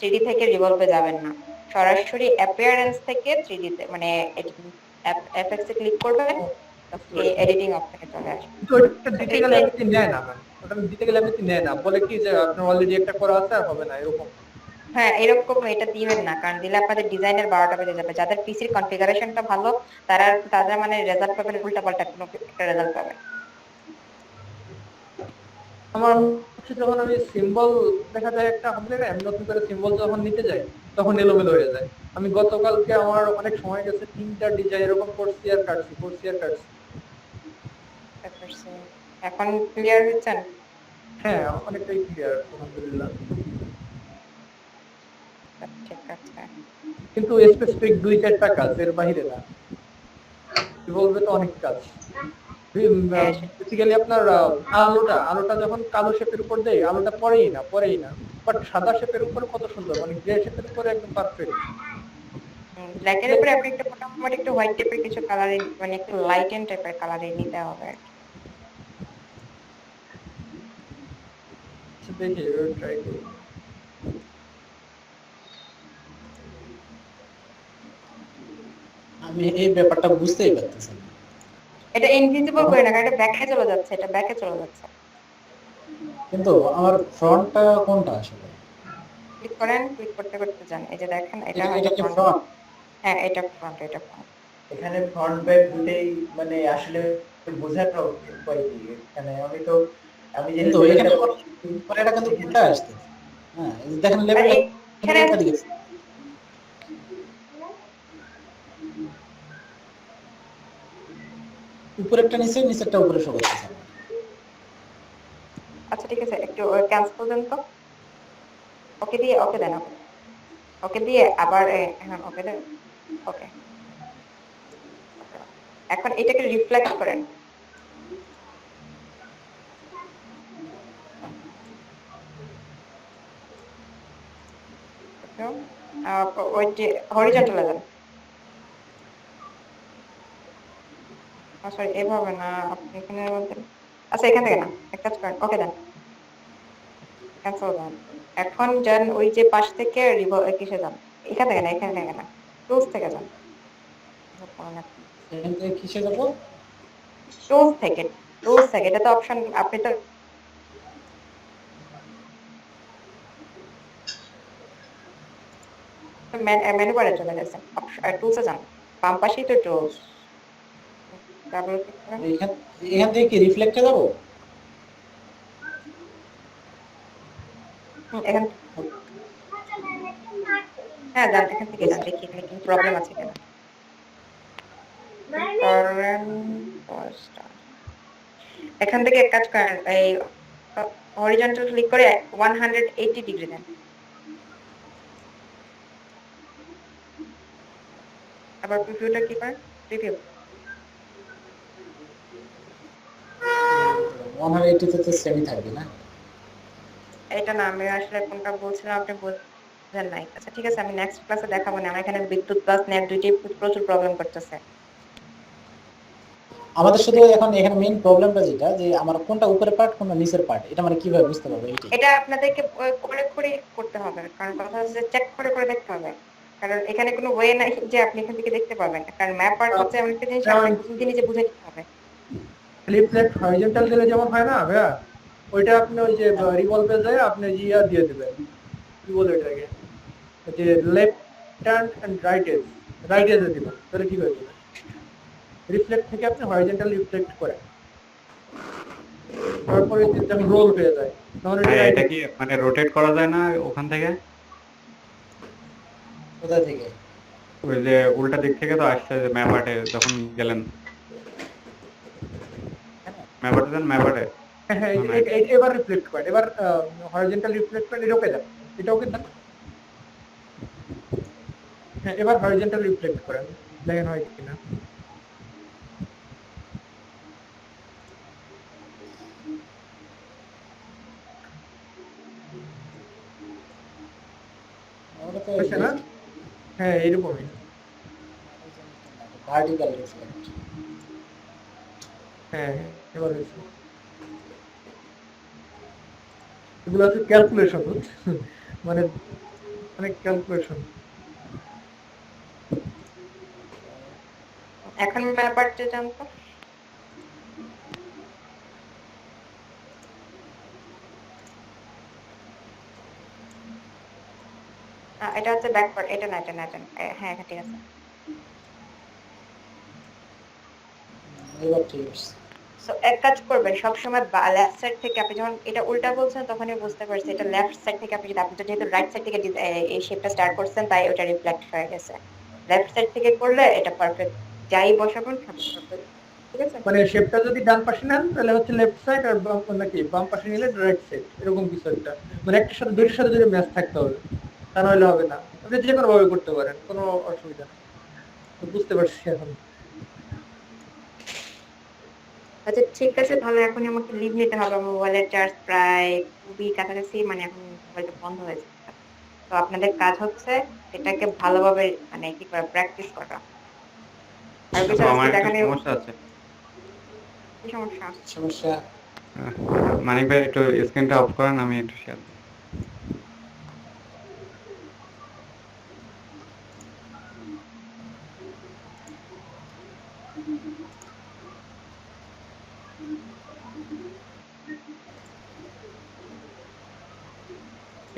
3D থেকে রিভলভে যাবেন না, সরাসরি অ্যাপিয়ারেন্স থেকে 3D তে মানে এফএক্স এ ক্লিক করবেন, এডিটিং অপশনে চলে আসবে। কিন্তু ওইটা তো দিতে এই গেলে যে এমনিতে নেয় না ম্যাম, ওটা দিতে গেলে এমনিতে নেয় না, বলে কি যে আপনার অলরেডি একটা করা আছে আর হবে না এরকম। হ্যাঁ, এরকম এটা দিবেন না, কারণ দিলে আপনাদের ডিজাইনের 12টা বেজে যাবে। যাদের পিসির কনফিগারেশনটা ভালো তারা মানে রেজাল্ট পাবেন উল্টাপাল্টা কোনো একটা রেজাল্ট পাবেন। আমার হচ্ছে যখন আমি সিম্বল দেখা যায় একটা কমপ্লিট, আমি নতুন করে সিম্বল যখন নিতে যাই তখন এলোমেলো হয়ে যায়। আমি গতকালকে আমার অনেক সময় গেছে, 3টা ডিজাইন এরকম করছি আর কাটছি। এখন ক্লিয়ার হচ্ছেন? হ্যাঁ, অনেকটাই ক্লিয়ার আলহামদুলিল্লাহ। ঠিক আছে। কিন্তু স্পেসিফিক 2-4টা কাজ, এর বাইরে না। বলবে তো অনেক কাজ। হ্যাঁ, বেসিক্যালি আপনার আলোটা যখন কালো শেপের উপর দেয়, আলোটা পরেই না, বাট সাদা শেপের উপর কত সুন্দর, মানে গ্রে শেপের উপরে একদম পারফেক্ট। ব্ল্যাক এর উপরে আপনি একটা মোটামুটি একটু হোয়াইট টাইপের কিছু কালারে, মানে একটু লাইট এন্ড টাইপের কালারে নিতে হবে আর কি। দেখি ট্রাই করি। আমি এই ব্যাপারটা বুঝতেই পারতেছি না। এটা ইনভিজিবল করে না, কারণ এটা ব্যাকে চলে যাচ্ছে, এটা ব্যাকে চলে যাচ্ছে। কিন্তু আমার ফ্রন্টটা কোনটা আসলে? ক্লিক করেন, ক্লিক করতে করতে যান, এই যে দেখেন এটা হয়তো এটা কি ফ্রন্ট। ফ্রন্ট? হ্যাঁ, এটা ফ্রন্ট, এটা ফ্রন্ট। এখানে ফ্রন্ট ব্যাক দুটেই মানে আসলে বোঝার উপায় কি এখানে? আমি যে কিন্তু লেভেলটা এখানে করছি এটা কিন্তু উল্টা আসছে। হ্যাঁ, এই যে দেখেন আর লেভেল এখানে উল্টা দিকে। উপরেরটা নিচে, নিচেরটা উপরে শো করতেছে। আচ্ছা ঠিক আছে, একটু ক্যান্সেল দেন তো। ওকে দিয়ে, ওকে দেন, ওকে, ওকে দিয়ে আবার হ্যাঁ ওকে দেন, ওকে। এখন এটাকে রিফ্লেক্ট করেন। ওই যে হরিজন্টালে যান। সরি, এভাবে না, আপনি এখানে বলতেন। আচ্ছা, এখান থেকে না, এক কাজ করেন, ওকে দেন, ক্যান্সেল দেন। এখন যান ওই যে পাশ থেকে কিসে যান, এখান থেকে না, এখান থেকে না, টুলস থেকে যান। এখান থেকে কিসে যাবো? টুলস থেকে, টুলস থেকে, এটা তো অপশন, আপনি তো মেনু বারে চলে গেছেন, টুলসে যান, বাম পাশেই তো টুলস, ডাবল ক্লিক করেন। এখান এখান থেকে কি রিফ্লেক্টে যাবো? এখান, হ্যাঁ যান, এখান থেকে যান, দেখি এখানে কি প্রবলেম আছে কিনা। এখান থেকে এক কাজ করেন, এই হরিজন্টাল ক্লিক করে 180 ডিগ্রি দেন, আবার প্রিভিউটা কি করেন, প্রিভিউ। 180 তে সেমই থাকবে না? এটা না, আমি আসলে কোনটা বলছিলাম আপনি বুঝেন নাই। আচ্ছা ঠিক আছে, আমি নেক্সট ক্লাসে দেখাবো না, আমার এখানে বিদ্যুৎ প্লাস নেট দুইটাই প্রচুর প্রবলেম করতেছে। আমাদের শুধু এখন এখানে মেইন প্রবলেমটা যেটা, যে আমার কোনটা উপরের পার্ট কোনটা নিচের পার্ট, এটা মানে কিভাবে বুঝতে পারবো? এটাই এটা আপনাদেরকে করে করে করতে হবে, কারণ কথা হচ্ছে চেক করে করে দেখতে হবে, কারণ এখানে কোনো ওয়ে নাই যে আপনি এখান থেকে দেখতে পাবেন, কারণ ম্যাপ আর্ট হচ্ছে এমন একটা জিনিস যেমন আপনাকে নিজে নিজে বুঝে নিতে হবে। রিফ্লেক্ট হরিজন্টাল দিলে যেমন হয় না ভাইয়া, ওইটা আপনি ওই যে রিভলভে যায় আপনি জিয়া দিয়ে দেবেন, কি বলে এটাকে, যে লেফট হ্যান্ড এন্ড রাইট এজে দিবেন, তাহলে ঠিক হয়ে যাবে। রিফ্লেক্ট থেকে আপনি হরিজন্টাল রিফ্লেক্ট করেন, তারপরে যখন রোল হয়ে যায় তখন এটা কি মানে রোটেট করা যায় না ওখান থেকে? কোথা থেকে? ওই যে উল্টা দিক থেকে তো আসছে, যে ম্যাপ আর্টে যখন গেলেন, ম্যাপ আর্টে দেন, ম্যাপ আর্টে। হ্যাঁ হ্যাঁ, এবার রিফ্লেক্ট করেন, এবার হরিজন্টাল রিফ্লেক্ট করেন, এটা ওকে দেন। হ্যাঁ, এবার হরিজন্টাল রিফ্লেক্ট করেন, দেখেন হয় কিনা। ওটা তো হচ্ছে না? হ্যাঁ, এরকমই। Vertical reflect. হ্যাঁ, এবার হয়েছে। এগুলো হচ্ছে ক্যালকুলেশন, মানে অনেক ক্যালকুলেশন। এখন ব্যাপারটা জানতো এটা হচ্ছে ব্যাক পার্ট, এটা না এটা না এটা না। হ্যাঁ হ্যাঁ ঠিক আছে। এবার ঠিক আছে। সো এক কাজ করবেন সবসময় লেফট সাইড থেকে, আপনি যখন এটা উল্টা বলছেন তখনই বুঝতে পারছি এটা লেফট সাইড থেকে, আপনি তো যেহেতু রাইট সাইড থেকে এই শেপটা স্টার্ট করছেন তাই ওটা রিফ্লেক্ট হয়ে গেছে। লেফট সাইড থেকে করলে এটা পারফেক্ট, যাই বসাবেন পারফেক্ট। ঠিক আছে। মানে শেপটা যদি ডান পাশে নেন তাহলে হচ্ছে লেফট সাইড, আর নাকি বাম পাশে নিলে রাইট সাইড, এরকম কিছু একটা। মানে একটার সাথে দুইটার সাথে যদি ম্যাচ থাকতে হবে, তা নাহলে হবে না। আপনি যে কোনো ভাবে করতে পারেন, কোনো অসুবিধা নেই। তো বুঝতে পারছি এখন। আচ্ছা ঠিক আছে, তাহলে এখনই আমাকে লিভ নিতে হবে, আমার মোবাইলের চার্জ প্রায় খুবই কাছাকাছি, মানে এখন মোবাইলটা বন্ধ হয়ে যাবে। তো আপনাদের কাজ হচ্ছে এটাকে ভালোভাবে মানে কি করা, প্র্যাকটিস করা। আর কিছু আপু আজকে আমার একটা দেখানোর সমস্যা আছে। কি সমস্যা? সমস্যা আহ, মানিক ভাই একটু স্ক্রিনটা অফ করেন, আমি একটু শেয়ার।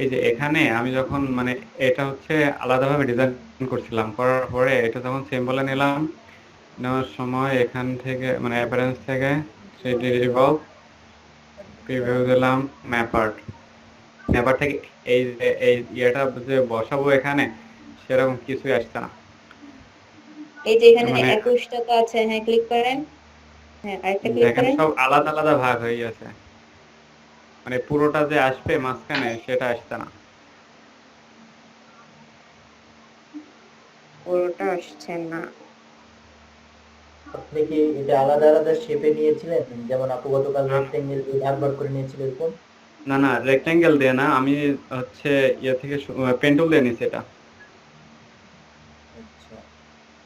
এই যে এখানে আমি যখন মানে এটা হচ্ছে আলাদাভাবে ডিজাইন করছিলাম, করার পরে এটা যখন সিম্বলে নিলাম, নেওয়ার সময় এখান থেকে মানে অ্যাপারেন্স থেকে সেই রিভলভ প্রিভিউ দিলাম, ম্যাপার্ট ম্যাপার থেকে এই যে এই ইয়েটা যে বসাবো এখানে, সেরকম কিছুই আসছে না। এই যে এখানে মানে 21টা তো আছে, হ্যাঁ ক্লিক করেন, হ্যাঁ আরেকটা ক্লিক দেখেন করেন। সব আলাদা আলাদা ভাগ হয়ে গেছে, মানে পুরোটা যে আসবে মাঝখানে সেটা আসছে না। পুরোটা আসছে না। আপনি কি এটা আলাদা আলাদা শেপে নিয়েছিলেন, যেমন আপু গতকাল রেক্টেঙ্গেল দিয়ে ভাগ ভাগ করে নিয়েছিল এরকম? না না, রেক্টেঙ্গেল দিয়ে না, আমি হচ্ছে ইয়ে থেকে পেন্টুল দিয়ে নিছি এটা। আচ্ছা,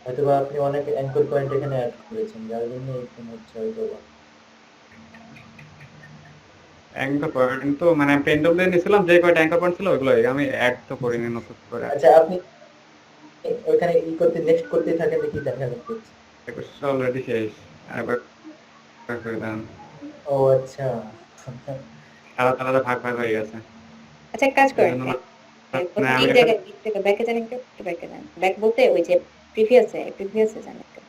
হয়তোবা আপনি অনেক অ্যাঙ্কর পয়েন্ট এখানে অ্যাড করেছেন, যার জন্য এরকম হচ্ছে হয়তোবা। অ্যাঙ্কর পয়েন্ট তো মানে পেন্টুল দিয়ে নিছিলাম, যে কয়টা অ্যাঙ্কর পয়েন্ট ছিল ওইগুলো আমি অ্যাড তো করিনি নতুন করে। আচ্ছা, আপনি ওইখানে ই করতে নেক্সট করতে থাকেন, দেখি দেখা যাচ্ছে। অলরেডি শেষ, আরেকবার করে দেন। ও আচ্ছা। আলাদা আলাদা ভাগ ভাগ হয়ে গেছে, আচ্ছা এক কাজ এই করেন, জন্য মানে প্রথম আমি এই এটা জায়গায় একটু ব্যাকে যান, একটু ব্যাকে যান, ব্যাক বলতে ওই যে প্রিভিয়াসে যান একটু।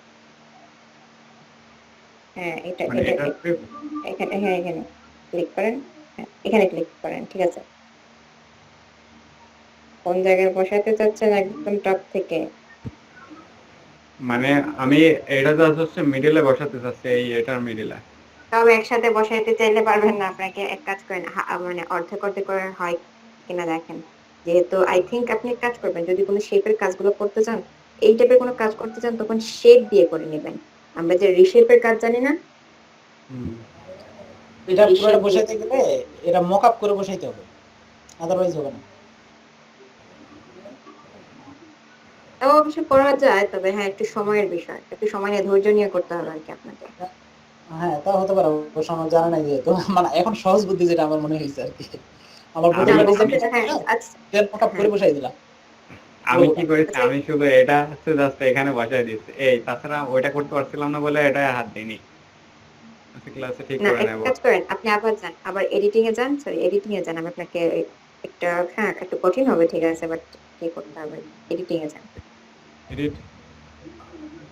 হ্যাঁ এটা মানে এটা এটা এখানে, হ্যাঁ এখানে ক্লিক করেন, হ্যাঁ এখানে ক্লিক করেন, ঠিক আছে। কোন জায়গায় বসাতে চাচ্ছেন, একদম টপ থেকে? মানে আমি এটা জাস্ট হচ্ছে মিডিলে বসাতে চাচ্ছি, এই এটার মিডিলে। তবে একসাথে বসাইতে চাইলে পারবেন না, আপনাকে এক কাজ করেন, মানে অর্ধেক অর্ধেক করে হয় কিনা দেখেন। যেহেতু আই থিংক আপনি এক কাজ করবেন, যদি কোনো শেপের কাজগুলো করতে চান, এই টাইপের কোনো কাজ করতে চান, তখন শেপ দিয়ে করে নেবেন। আমরা যে রিশেপের কাজ জানি না, হুম। এটা এই পুরোটা শেপ দিয়ে। বসাইতে গেলে এটা মক আপ করে বসাইতে হবে, আদারওয়াইজ হবে না। তাও অবশ্য করা যায়, তবে হ্যাঁ একটু সময়ের বিষয়, একটু সময় নিয়ে ধৈর্য নিয়ে করতে হবে আর কি আপনাকে। হ্যাঁ তা হতে পারে, অবশ্য আমার জানা নাই, যেহেতু মানে এখন সহজ বুদ্ধি যেটা আমার মনে হয়েছে আর কি। আমার আমি প্রথমে ডিজাইন অবশ্যই হ্যাঁ আচ্ছা। মক আপ করে হ্যাঁ বসাই দিলাম আমি পুরোটা। কি করেছি, আচ্ছা আমি শুধু এটা হচ্ছে জাস্ট এখানে বসাই দিয়েছি, এই তাছাড়া ওইটা করতে পারছিলাম না বলে এটা হাত দিইনি। ক্লাসে ঠিক না, করে এক নেব। কাজ করেন, আপনি আবার যান, আবার এডিটিং এ যান, সরি এডিটিং এ যান, আমি আপনাকে একটা, হ্যাঁ একটু কঠিন হবে ঠিক আছে, বাট কি করতে হবে, এডিটিং এ যান। এডিট।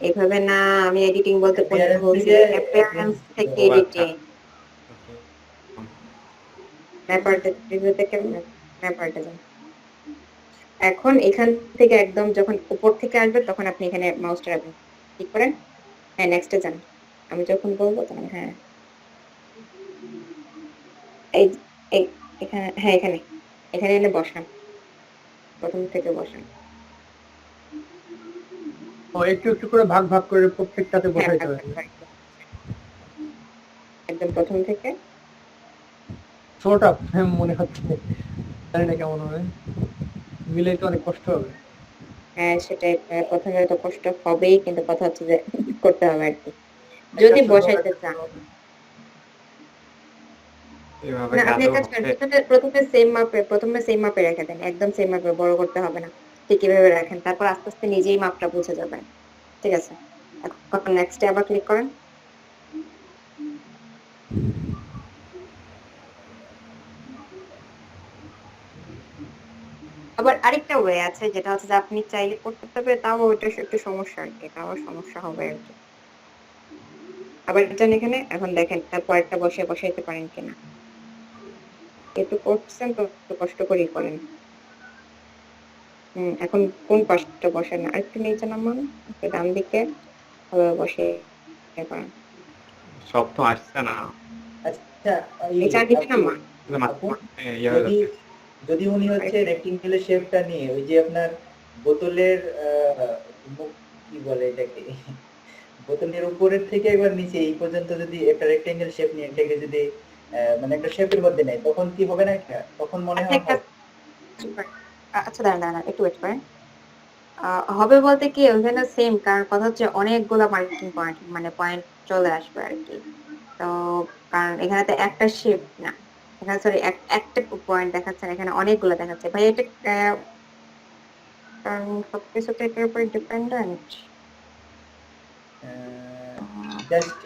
এইভাবে না, আমি এডিটিং বলতে কোনটা অ্যাপিয়ারেন্স বলছি, থেকে অ্যাপিয়ারেন্স থেকে ও আচ্ছা, এডিটিং, ম্যাপারটা প্রিভিউ থেকে ম্যাপারটা যান। এখন এখান থেকে একদম যখন উপর থেকে আসবে তখন আপনি এখানে মাউসটা রাখবেন, ক্লিক করেন, হ্যাঁ নেক্সটে যান। আমি যখন বলবো তখন হ্যাঁ এই এই এখানে, হ্যাঁ এখানে, এখানে এনে বসান, প্রথম থেকে বসান। ও একটু একটু করে ভাগ ভাগ করে প্রত্যেকটাতে হ্যাঁ বসাইতে ভাগ হবে। ভাগ করে একদম প্রথম থেকে। ছোট মনে হচ্ছে, জানি না কেমন হবে, মিলাইতে অনেক কষ্ট হবে। হ্যাঁ সেটাই, প্রথমে তো কষ্ট হবেই, কিন্তু কথা হচ্ছে যে করতে হবে আর কি, একটা যদি ছোট বসাইতে একটা চান। বড়। এভাবে না আপনি কাজও এক কাজ করেন, হবে। প্রথমে সেম মাপে রেখে দেন, একদম সেম মাপে, বড় করতে হবে না, ঠিক কিভাবে রাখেন, তারপর আস্তে আস্তে নিজেই মাপটা বুঝে যাবেন। ঠিক আছে, এখন নেক্সটে আবার ক্লিক করেন। আবার আরেকটা ওয়ে আছে, যেটা হচ্ছে যে আপনি চাইলে করতে পারবে, তাও ওইটা একটু সমস্যা আর কি, তাও সমস্যা হবে আর কি। আবার এটা এখানে এখন দেখেন, তারপর একটা বসাইতে পারেন কিনা। একটু করছেন তো, একটু কষ্ট করেই করেন। এখন কোন পাশটা বসেন, আরেকটু নিচে নামান, একটু ডান দিকে বসে পারেন, সব তো আসছে না। আচ্ছা, এই চারদিকে আপু নামান। আপু ইয়ে হয়ে যদি যাচ্ছে। যদি উনি হচ্ছে আরেকটু রেক্টেঙ্গেলের শেপটা নিয়ে ওই যে আপনার বোতলের মুখ কি বলে এটাকে, বোতলের উপরের থেকে একবার নিচে এই পর্যন্ত যদি একটা রেক্টেঙ্গেল শেপ নিয়ে এটাকে যদি মানে একটা শেপের মধ্যে নেয়, তখন কি হবে না এটা? তখন মনে আপনি হয় একটা হবে। আচ্ছা দাঁড়ান দাঁড়ান, একটু ওয়েট করেন। হবে বলতে কি ওখানে সেম, কারণ কথা হচ্ছে অনেকগুলা মার্কিং পয়েন্ট, মানে পয়েন্ট চলে আসবে আর কি। তো কারণ এখানে তো একটা শেপ না, এখানে সরি একটা পয়েন্ট দেখাচ্ছে না, এখানে অনেকগুলো দেখাচ্ছে ভাই। এটা কারণ সবকিছু তো এটার উপর ডিপেন্ডেন্ট। জাস্ট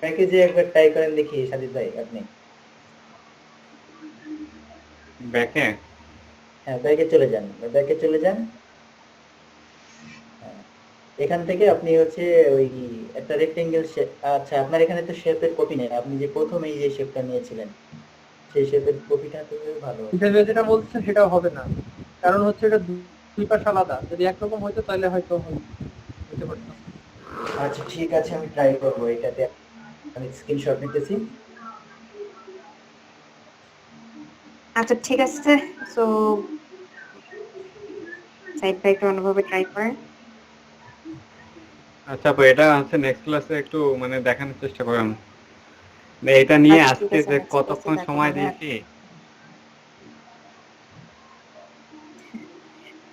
প্যাকেজে একবার ট্রাই করেন দেখি সাজিদ ভাই আপনি। ব্যাকে হ্যাঁ, ব্যাকে চলে যান। হ্যাঁ, এখান থেকে আপনি হচ্ছে ওই একটা রেক্টেঙ্গেল শেপ, আচ্ছা আপনার এখানে তো শেপের কপি নেই, আপনি যে প্রথমে যে শেপটা নিয়েছিলেন সেই শেপের কপিটা তো ভালো হতো। ইন্টারভিউ যেটা বলছেন সেটাও হবে না, কারণ হচ্ছে এটা দুই পাশ আলাদা, যদি একরকম হইতো তাহলে হয়তো হইতে পারতো। আচ্ছা ঠিক আছে, আমি ট্রাই করবো এটাতে। আমি স্ক্রিনশট নিতেছি। আচ্ছা ঠিক আছে, সো সাইড বাই একটু অন্যভাবে ট্রাই করেন। আচ্ছা আপু, এটা হচ্ছে নেক্সট ক্লাসে একটু মানে দেখানোর চেষ্টা করেন। মানে এটা নিয়ে আচ্ছা ঠিক আজকে আছে, যে নেক্সট ক্লাসে কতক্ষণ দেখাবো সময় না। দিয়েছি।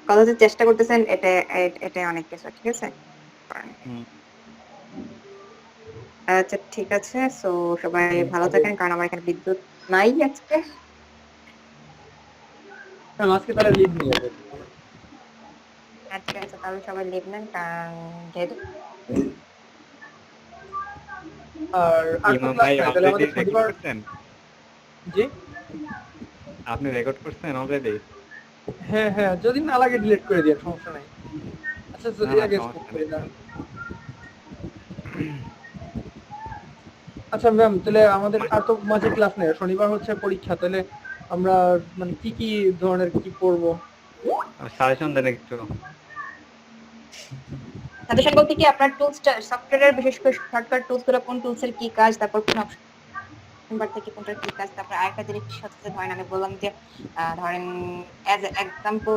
কথা যে চেষ্টা করতেছেন, এটা এটা অনেক কিছু, ঠিক আছে। হুম। আচ্ছা ঠিক আছে, সো সবাই ভালো তাহলে থাকেন, কারণ আমার এখানে বিদ্যুৎ নাই আজকে। হ্যাঁ, আজকে তাহলে লিভ নিয়ে যাবে। হ্যাঁ ঠিক আছে, তাহলে সবাই লিভ নেন, কারণ যেহেতু আর তো ইমাম ক্লাস ভাই নাই, তাহলে অলরেডি আমাদের রেকর্ড শনিবার। করছেন? জি, আপনি রেকর্ড করছেন অলরেডি? হ্যাঁ হ্যাঁ, যদি না লাগে ডিলিট করে দিয়ে, সমস্যা নাই। আচ্ছা না যদি না, আগে স্টপ সমস্যা করে নেই। দাও। আচ্ছা ম্যাম, তাহলে আমাদের আর তো মাঝে ক্লাস নেই, শনিবার হচ্ছে পরীক্ষা, তাহলে আমরা মানে কি কি ধরনের কি পড়বো? সাজেশন দেন একটু। সাজেশন বলতে কি, আপনার টুলসটা সফটওয়্যারের বিশেষ করে শর্টকাট টুলস গুলো, কোন টুলসের কি কাজ, তারপর কোন অপশন বার থেকে কোনটার কি কাজ, তারপর আরেকটা জিনিস হচ্ছে যে ধরেন আমি বললাম যে ধরেন অ্যাজ এক্সাম্পল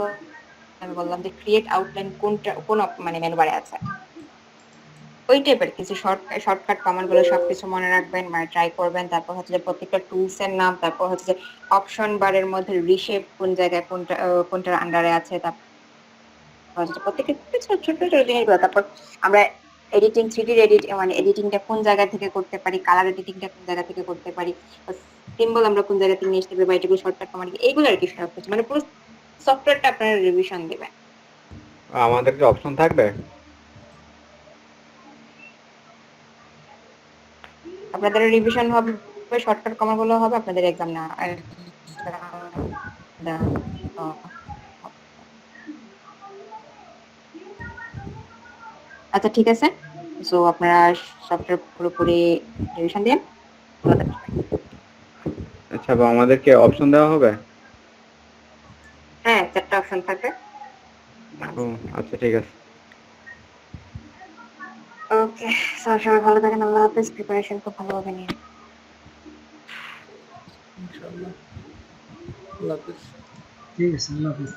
আমি বললাম যে ক্রিয়েট আউটলাইন কোনটা কোন মানে মেনু বারে আছে, ওই টাইপের কিছু শর্টকাট কমান্ড গুলো সবকিছু মনে রাখবেন, মানে ট্রাই করবেন। তারপর হচ্ছে যে প্রত্যেকটা টুলস এর নাম, তারপর হচ্ছে যে অপশন বারের মধ্যে রিশেপ কোন জায়গায়, কোনটার আন্ডারে আছে, তারপর হচ্ছে যে প্রত্যেকটা ছোট ছোট ছোট জিনিসগুলো। তারপর আমরা এডিটিং, 3D মানে এডিটিংটা কোন জায়গা থেকে করতে পারি, কালার এডিটিংটা কোন জায়গা থেকে করতে পারি, সিম্বল আমরা কোন জায়গা থেকে নিয়ে আসতে পারি, বা এটুকু শর্টকাট কমান্ড, এইগুলো আর কি সবকিছু, মানে পুরো সফটওয়্যারটা আপনারা রিভিশন দিবেন। আমাদের কি অপশন থাকবে? আপনাদের রিভিশন হবে, শর্টকাট কমান্ড গুলো হবে, আপনাদের এক্সাম না। আচ্ছা ঠিক আছে, সো আপনারা সফটওয়্যার পুরোপুরি রিভিশন দিন। ভালো থাকবেন সবাই। আচ্ছা, বা আমাদেরকে অপশন দেওয়া হবে? হ্যাঁ, 4টা অপশন থাকবে। ও আচ্ছা, ঠিক আছে। ওকে, সবাই ভালো থাকেন, আল্লাহ হাফেজ, প্রিপারেশন খুব ভালোভাবে নিন। ইনশাআল্লাহ। আল্লাহ হাফেজ। ঠিক আছে, আল্লাহ হাফেজ।